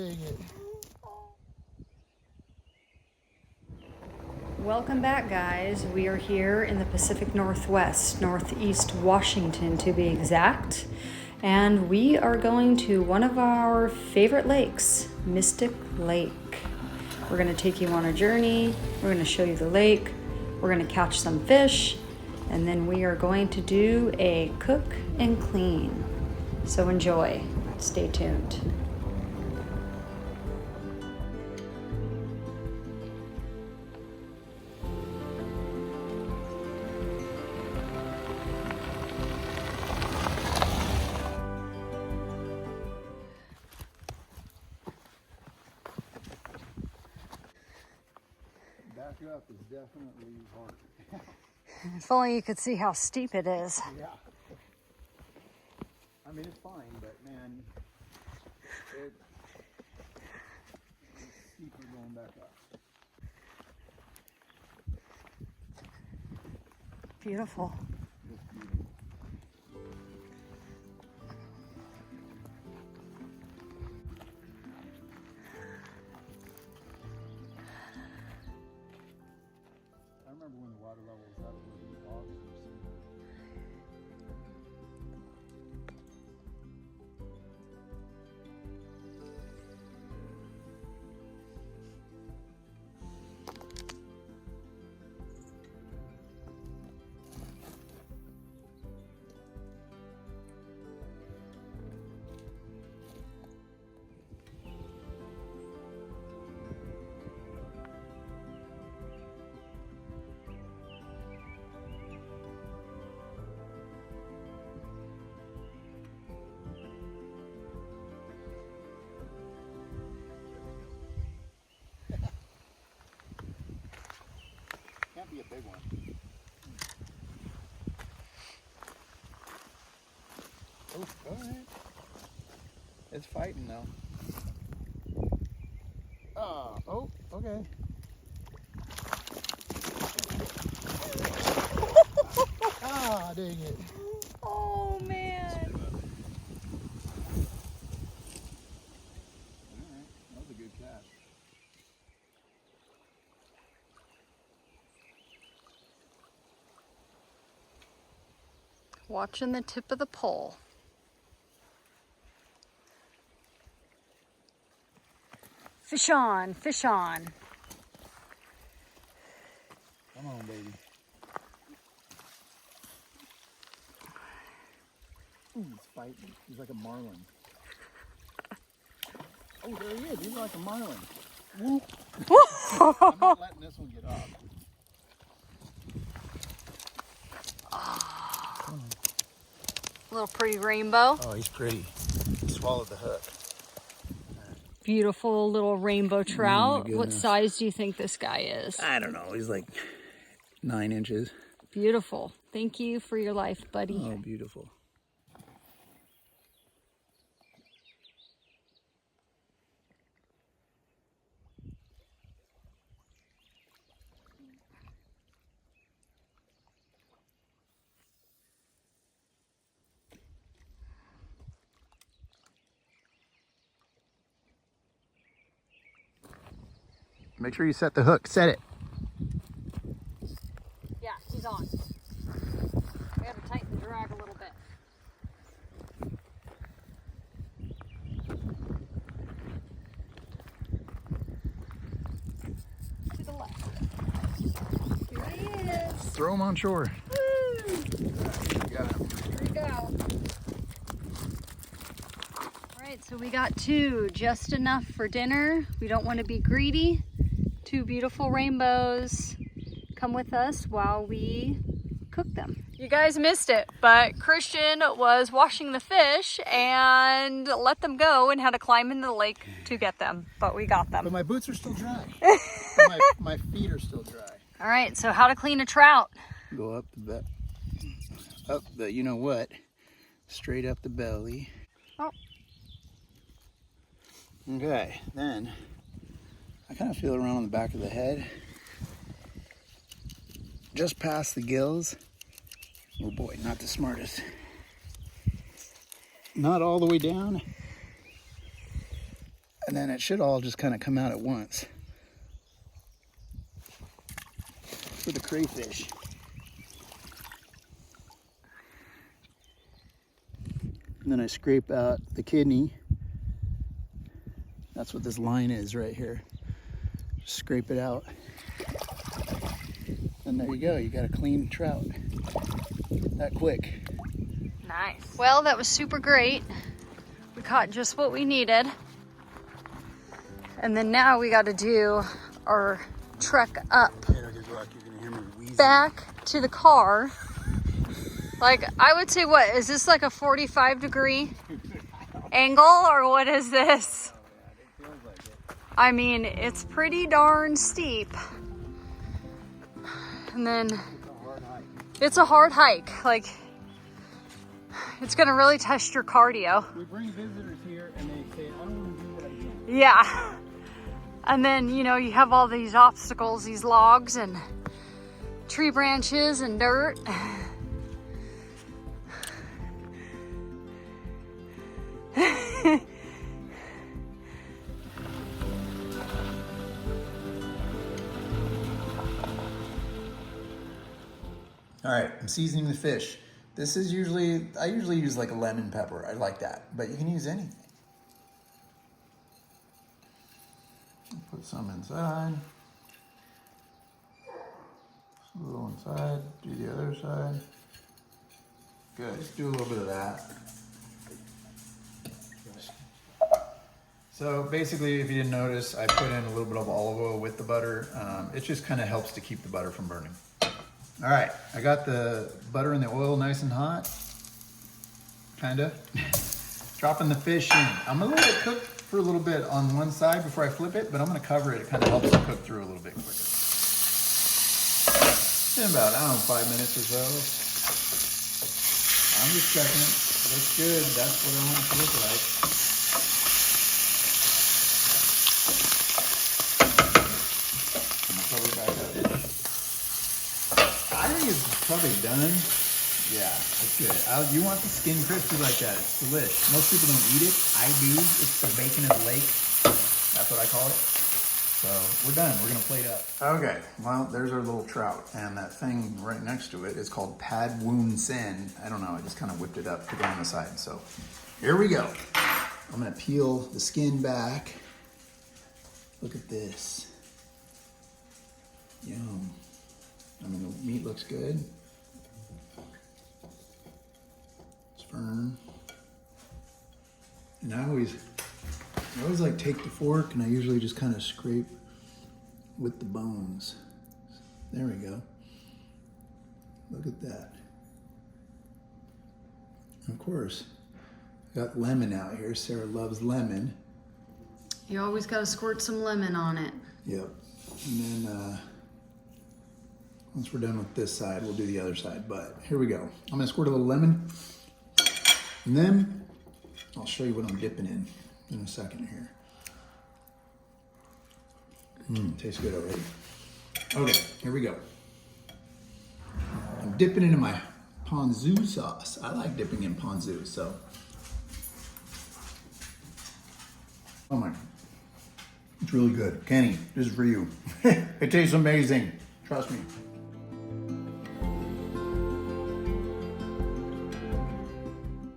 dang it. Welcome back, guys. We are here in the Pacific Northwest, Northeast Washington to be exact. And we are going to one of our favorite lakes, Mystic Lake. We're going to take you on a journey. We're going to show you the lake. We're going to catch some fish. And then we are going to do a cook and clean. So enjoy. Stay tuned. Back up is definitely hard. If only you could see how steep it is. Yeah. I mean, it's fine, but man, it's steeper going back up. Beautiful. Just beautiful. I remember when the water level was up in August or something. Can't be a big one. Oh, all right. It's fighting now. Oh, okay. Ah, dang it. Oh, man. All right, that was a good catch. Watching the tip of the pole. Fish on, fish on. Come on, baby. Ooh, he's fighting. He's like a marlin. Oh, there he is. He's like a marlin. Whoop. I'm not letting this one get off. Little pretty rainbow. Oh, he's pretty. He swallowed the hook. Beautiful little rainbow trout. What goodness. size do you think this guy is? I don't know. He's like 9 inches. Beautiful. Thank you for your life, buddy. Oh, beautiful. Make sure you set the hook. Set it. Yeah, he's on. We have to tighten the drag a little bit. To the left. Here he is. Throw him on shore. Woo! Got him. Here we go. All right, so we got two, just enough for dinner. We don't want to be greedy. Two beautiful rainbows. Come with us while we cook them. You guys missed it, but Christian was washing the fish and let them go and had to climb into the lake to get them, but we got them. But my boots are still dry. my feet are still dry. All right, so how to clean a trout. Go up the you know what, straight up the belly. Oh. Okay, then I kind of feel around on the back of the head, just past the gills. Oh boy, not the smartest. Not all the way down. And then it should all just kind of come out at once. For the crayfish. And then I scrape out the kidney. That's what this line is right here. Just scrape it out. And there you go, you got a clean trout. That quick. Nice. Well, that was super great. We caught just what we needed. And then now we got to do our trek up back to the car. Like, I would say, what is this, like a 45-degree angle, or what is this? I mean, it's pretty darn steep. And then it's a hard hike. Like, it's gonna really test your cardio. We bring visitors here and they say, I don't want to do what I do. Yeah. And then, you know, you have all these obstacles, these logs and tree branches and dirt. All right, I'm seasoning the fish. This is I usually use like a lemon pepper. I like that, but you can use anything. Put some inside. A little inside, do the other side. Good, just do a little bit of that. So basically, if you didn't notice, I put in a little bit of olive oil with the butter. It just kind of helps to keep the butter from burning. All right, I got the butter and the oil nice and hot, kinda. Dropping the fish in. I'm gonna let it cook for a little bit on one side before I flip it, but I'm gonna cover it. It kind of helps it cook through a little bit quicker. In about, I don't know, 5 minutes or so. I'm just checking it. Looks good. That's what I want it to look like. I'm gonna cover it back up. I think it's probably done. Yeah, it's good. You want the skin crispy like that. It's delish. Most people don't eat it. I do. It's the bacon of the lake. That's what I call it. So we're done. We're gonna plate up. Okay, well, there's our little trout. And that thing right next to it is called pad woon sen. I don't know, I just kind of whipped it up to go on the side. So here we go. I'm gonna peel the skin back. Look at this. Yum. I mean, the meat looks good. It's firm. And I always like take the fork and I usually just kind of scrape with the bones. There we go. Look at that. Of course, got lemon out here. Sarah loves lemon. You always gotta squirt some lemon on it. Yep. And then once we're done with this side, we'll do the other side. But here we go. I'm gonna squirt a little lemon. And then I'll show you what I'm dipping in a second here. Tastes good already. Okay, here we go. I'm dipping into my ponzu sauce. I like dipping in ponzu, so. Oh my, it's really good. Kenny, this is for you. It tastes amazing, trust me.